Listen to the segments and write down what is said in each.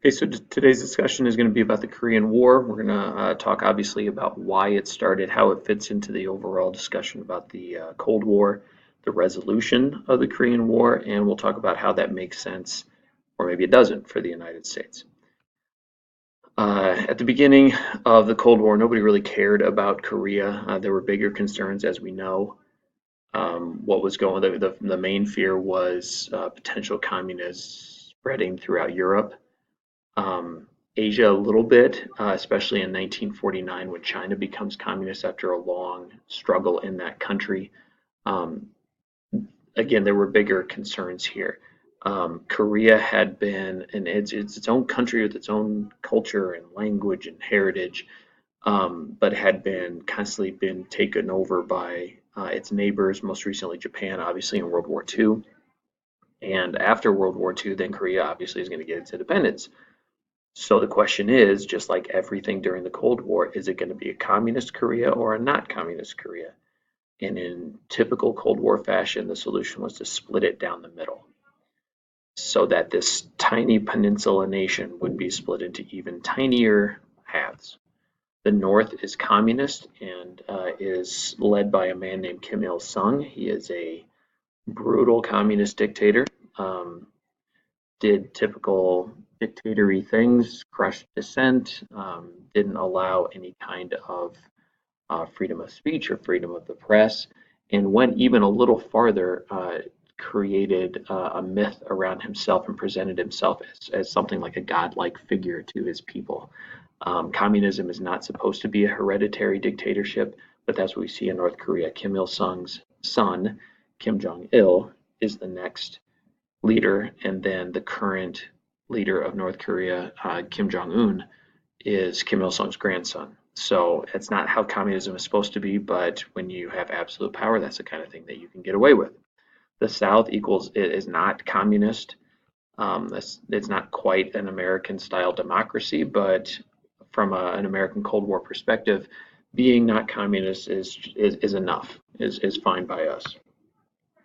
Okay, so today's discussion is going to be about the Korean War. We're going to talk obviously about why it started, how it fits into the overall discussion about the Cold War, the resolution of the Korean War, and we'll talk about how that makes sense, or maybe it doesn't, for the United States. At the beginning of the Cold War, nobody really cared about Korea. There were bigger concerns, as we know. What was going, the main fear was potential communism spreading throughout Europe. um, Asia a little bit, especially in 1949 when China becomes communist after a long struggle in that country. Um, Again, there were bigger concerns here. Korea had been, and it's its own country with its own culture and language and heritage, but had been constantly been taken over by its neighbors, most recently Japan, obviously in World War II. And after World War II, then Korea obviously is going to get its independence. So the question is, just like everything during the Cold War, is it going to be a communist Korea or a not communist Korea? And in typical Cold War fashion, the solution was to split it down the middle so that this tiny peninsula nation would be split into even tinier halves. The North is communist and is led by a man named Kim Il sung. He is a brutal communist dictator. Um, did typical dictatory things, crushed dissent, didn't allow any kind of freedom of speech or freedom of the press, and went even a little farther, created a myth around himself and presented himself as something like a godlike figure to his people. Communism is not supposed to be a hereditary dictatorship, but that's what we see in North Korea. Kim Il sung's son, Kim Jong il, is the next leader, and then the current leader of North Korea, Kim Jong Un, is Kim Il sung's grandson. So it's not how communism is supposed to be, but when you have absolute power, that's the kind of thing that you can get away with. The South equals is not communist. It's not quite an American style democracy, but from an American Cold War perspective, being not communist is enough, is fine by us.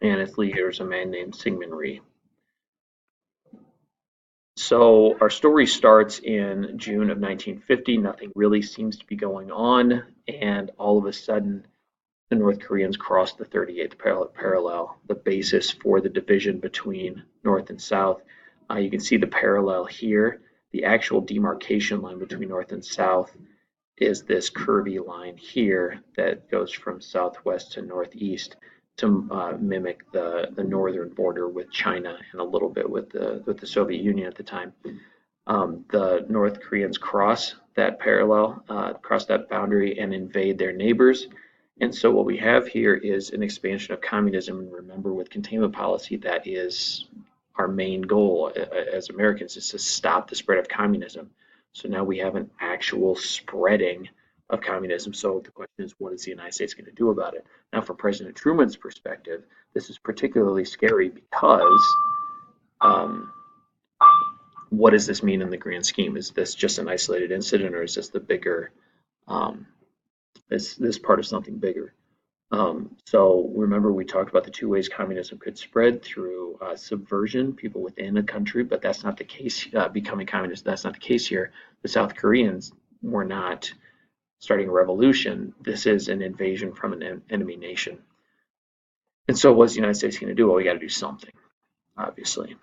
And its leader is a man named Syngman Rhee. So our story starts in June of 1950. Nothing really seems to be going on, and all of a sudden, the North Koreans cross the 38th parallel, the basis for the division between North and South. You can see the parallel here. The actual demarcation line between North and South is this curvy line here that goes from southwest to northeast to mimic the northern border with China and a little bit with the Soviet Union at the time. The North Koreans cross that parallel, cross that boundary, and invade their neighbors. And so what we have here is an expansion of communism. And remember, with containment policy, that is our main goal as Americans, is to stop the spread of communism. So now we have an actual spreading of communism. So the question is, what is the United States going to do about it? Now, from President Truman's perspective, this is particularly scary because um, what does this mean in the grand scheme? Is this just an isolated incident, or is this the bigger, um, is this part of something bigger? So remember, we talked about the two ways communism could spread through subversion, people within a country, but that's not the case. Becoming communist, that's not the case here. The South Koreans were not starting a revolution. This is an invasion from an enemy nation. And so, what's the United States going to do? Well, we got to do something, obviously.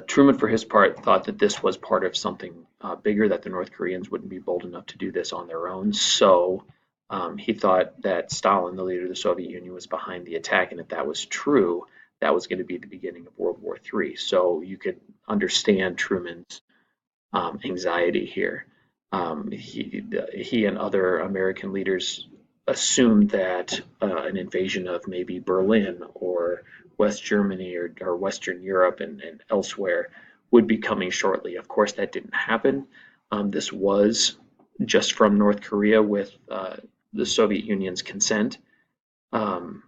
Truman, for his part, thought that this was part of something bigger, that the North Koreans wouldn't be bold enough to do this on their own. So he thought that Stalin, the leader of the Soviet Union, was behind the attack. And if that was true, that was going to be the beginning of World War III. So you could understand Truman's anxiety here. He and other American leaders assumed that an invasion of maybe Berlin or West Germany or Western Europe and elsewhere would be coming shortly. Of course, that didn't happen. This was just from North Korea with the Soviet Union's consent. Um,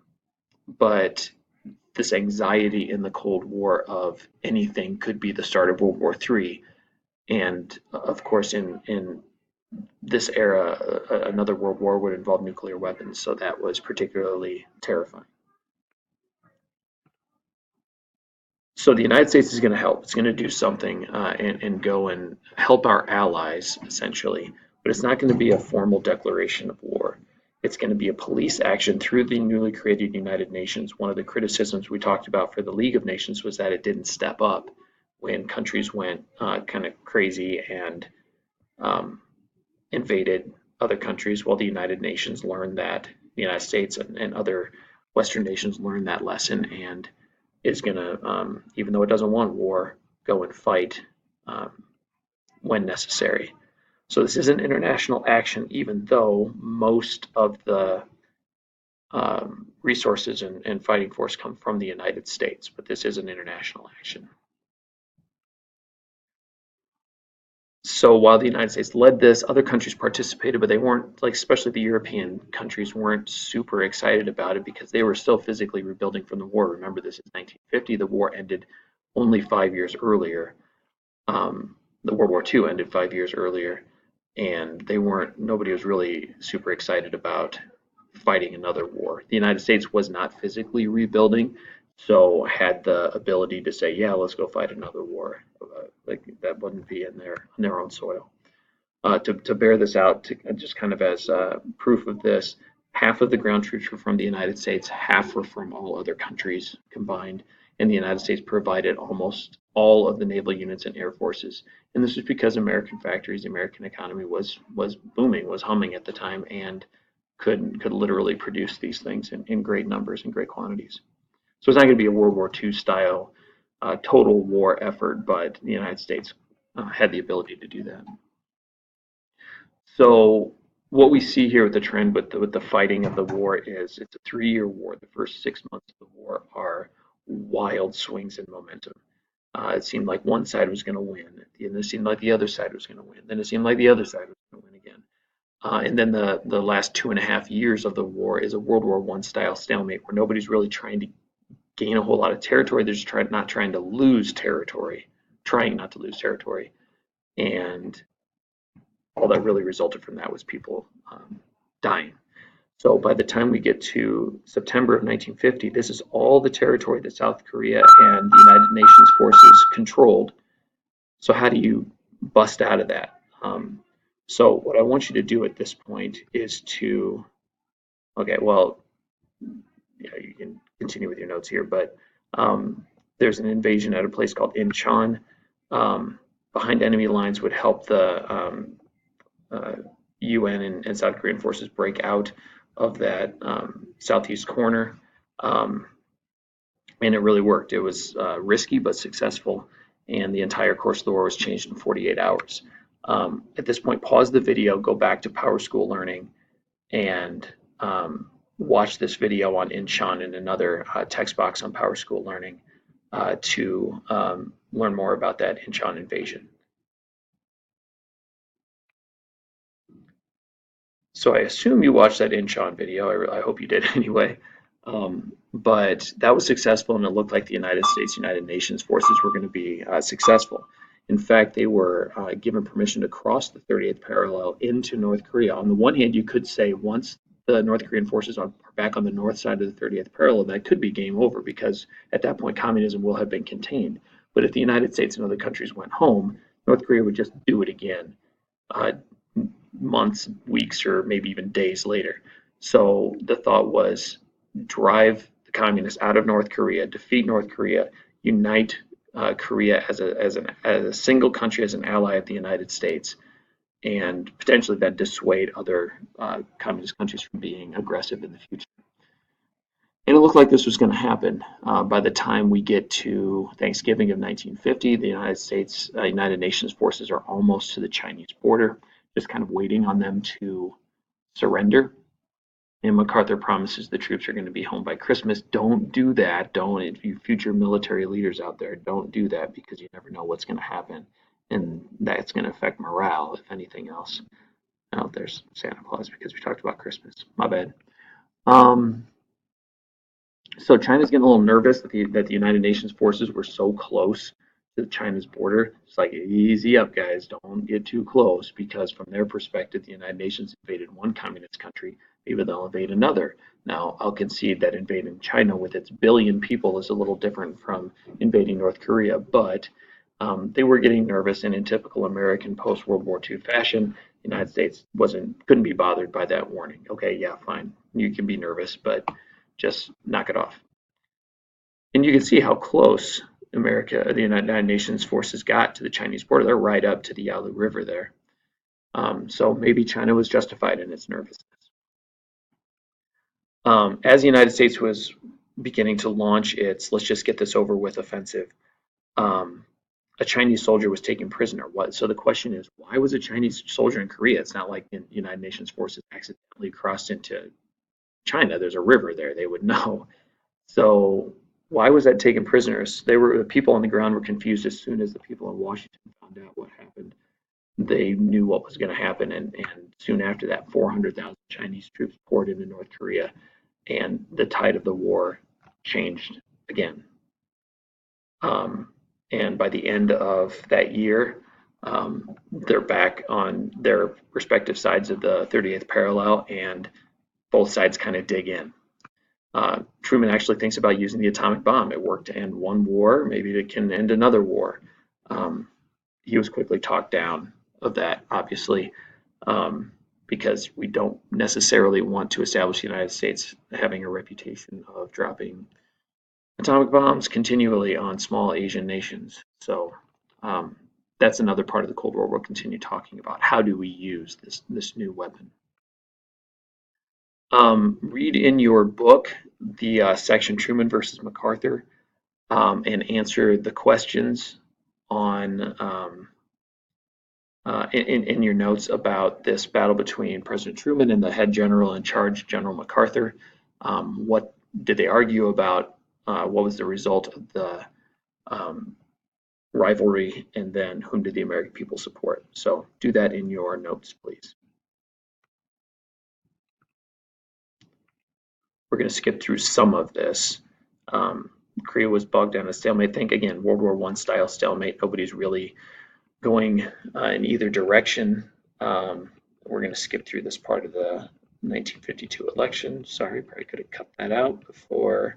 but this anxiety in the Cold War of anything could be the start of World War III. And of course, in this era, another world war would involve nuclear weapons, so that was particularly terrifying. So the United States is going to help. It's going to do something and go and help our allies, essentially. But it's not going to be a formal declaration of war. It's going to be a police action through the newly created United Nations. One of the criticisms we talked about for the League of Nations was that it didn't step up when countries went kind of crazy and um, invaded other countries. Well, the United Nations learned that, the United States and other Western nations learned that lesson and is going to, even though it doesn't want war, go and fight um, when necessary. So this is an international action, even though most of the resources and fighting force come from the United States, but this is an international action. So while the United States led this, other countries participated, but they weren't, like, especially the European countries weren't super excited about it because they were still physically rebuilding from the war. Remember, this is 1950. The war ended only 5 years earlier. The World War II ended 5 years earlier, and nobody was really super excited about fighting another war. The United States was not physically rebuilding, so had the ability to say, yeah, let's go fight another war. Like that wouldn't be in their own soil. To bear this out, just kind of as proof of this, half of the ground troops were from the United States, half were from all other countries combined, and the United States provided almost all of the naval units and air forces. And this was because American factories, the American economy was booming, was humming at the time, and could literally produce these things in great numbers and great quantities. So it's not going to be a World War II style total war effort, but the United States had the ability to do that. So what we see here with the trend with the fighting of the war is it's a 3-year war. The first 6 months of the war are wild swings in momentum. It seemed like one side was going to win, and it seemed like the other side was going to win. Then it seemed like the other side was going to win again. And then the last 2.5 years of the war is a World War I style stalemate where nobody's really trying to gain a whole lot of territory. They're just not trying to lose territory, trying not to lose territory. And all that really resulted from that was people dying. So by the time we get to September of 1950, this is all the territory that South Korea and the United Nations forces controlled. So how do you bust out of that? So what I want you to do at this point is okay, well, yeah, you can continue with your notes here, but there's an invasion at a place called Incheon. Behind enemy lines would help the UN and South Korean forces break out of that southeast corner. And it really worked. It was risky but successful, and the entire course of the war was changed in 48 hours. At this point, pause the video, go back to Power School Learning, and watch this video on Incheon and another text box on Power School Learning to learn more about that Incheon invasion. So I assume you watched that Incheon video. I hope you did anyway. But that was successful, and it looked like the United States, United Nations forces were going to be successful. In fact, they were given permission to cross the 38th parallel into North Korea. On the one hand, you could say once the North Korean forces are back on the north side of the 30th parallel, that could be game over because at that point communism will have been contained. But if the United States and other countries went home, North Korea would just do it again. Months, weeks, or maybe even days later. So the thought was drive the communists out of North Korea, defeat North Korea, unite Korea as a single country, as an ally of the United States, and potentially then dissuade other communist countries from being aggressive in the future. And it looked like this was going to happen. By the time we get to Thanksgiving of 1950, the United States, United Nations forces are almost to the Chinese border, just kind of waiting on them to surrender. And MacArthur promises the troops are going to be home by Christmas. Don't do that. Don't, if you future military leaders out there, don't do that because you never know what's going to happen. And that's going to affect morale, if anything else. Oh, there's Santa Claus because we talked about Christmas. My bad. So China's getting a little nervous that the United Nations forces were so close to China's border. It's like, easy up, guys. Don't get too close because from their perspective, the United Nations invaded one communist country. maybe they'll invade another. Now, I'll concede that invading China with its billion people is a little different from invading North Korea, but they were getting nervous, and in typical American post-World War II fashion, the United States couldn't be bothered by that warning. Okay, yeah, fine, you can be nervous, but just knock it off. And you can see how close the United Nations forces got to the Chinese border. They're right up to the Yalu River there. So maybe China was justified in its nervousness. As the United States was beginning to launch its "let's just get this over with" offensive, um, a Chinese soldier was taken prisoner. So the question is, why was a Chinese soldier in Korea? It's not like the United Nations forces accidentally crossed into China. There's a river there. They would know. So why was that taken prisoners? The people on the ground were confused as soon as the people in Washington found out what happened. They knew what was going to happen, and soon after that, 400,000 Chinese troops poured into North Korea, and the tide of the war changed again. And by the end of that year, they're back on their respective sides of the 38th parallel, and both sides kind of dig in. Truman actually thinks about using the atomic bomb. It worked to end one war. Maybe it can end another war. He was quickly talked down of that, obviously, because we don't necessarily want to establish the United States having a reputation of dropping atomic bombs continually on small Asian nations. So that's another part of the Cold War we'll continue talking about. How do we use this new weapon? Read in your book the section Truman versus MacArthur and answer the questions on in your notes about this battle between President Truman and the head general in charge, General MacArthur. What did they argue about? What was the result of the rivalry? And then whom did the American people support? So do that in your notes, please. We're going to skip through some of this. Korea was bogged down in a stalemate. Think again, World War I style stalemate. Nobody's really going in either direction. We're going to skip through this part of the 1952 election. Sorry, probably could have cut that out before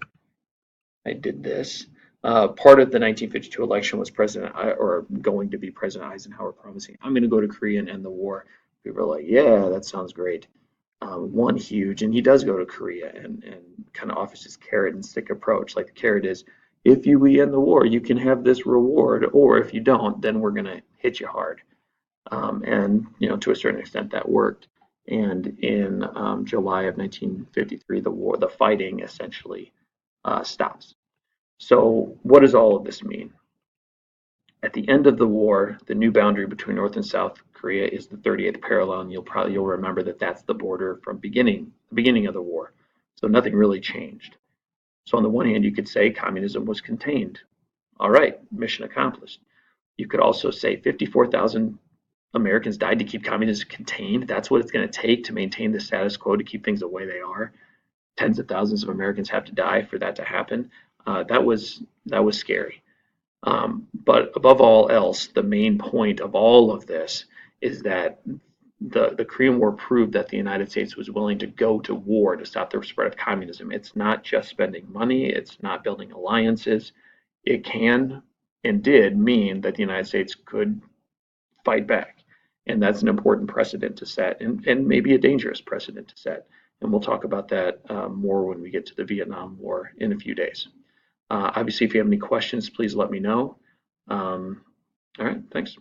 I did this. Part of the 1952 election was going to be President Eisenhower promising, "I'm going to go to Korea and end the war." People are like, "Yeah, that sounds great." And he does go to Korea and kind of offers his carrot and stick approach. Like the carrot is, if we end the war, you can have this reward, or if you don't, then we're going to hit you hard. And to a certain extent, that worked. And in July of 1953, the fighting essentially stops. So what does all of this mean? At the end of the war, the new boundary between North and South Korea is the 38th parallel, and you'll remember that that's the border from the beginning of the war. So nothing really changed. So on the one hand, you could say communism was contained. All right, mission accomplished. You could also say 54,000 Americans died to keep communism contained. That's what it's going to take to maintain the status quo, to keep things the way they are. Tens of thousands of Americans have to die for that to happen. That was scary. But above all else, the main point of all of this is that the Korean War proved that the United States was willing to go to war to stop the spread of communism. It's not just spending money, it's not building alliances. It can and did mean that the United States could fight back. And that's an important precedent to set, and maybe a dangerous precedent to set. And we'll talk about that more when we get to the Vietnam War in a few days. Obviously, if you have any questions, please let me know. All right, thanks.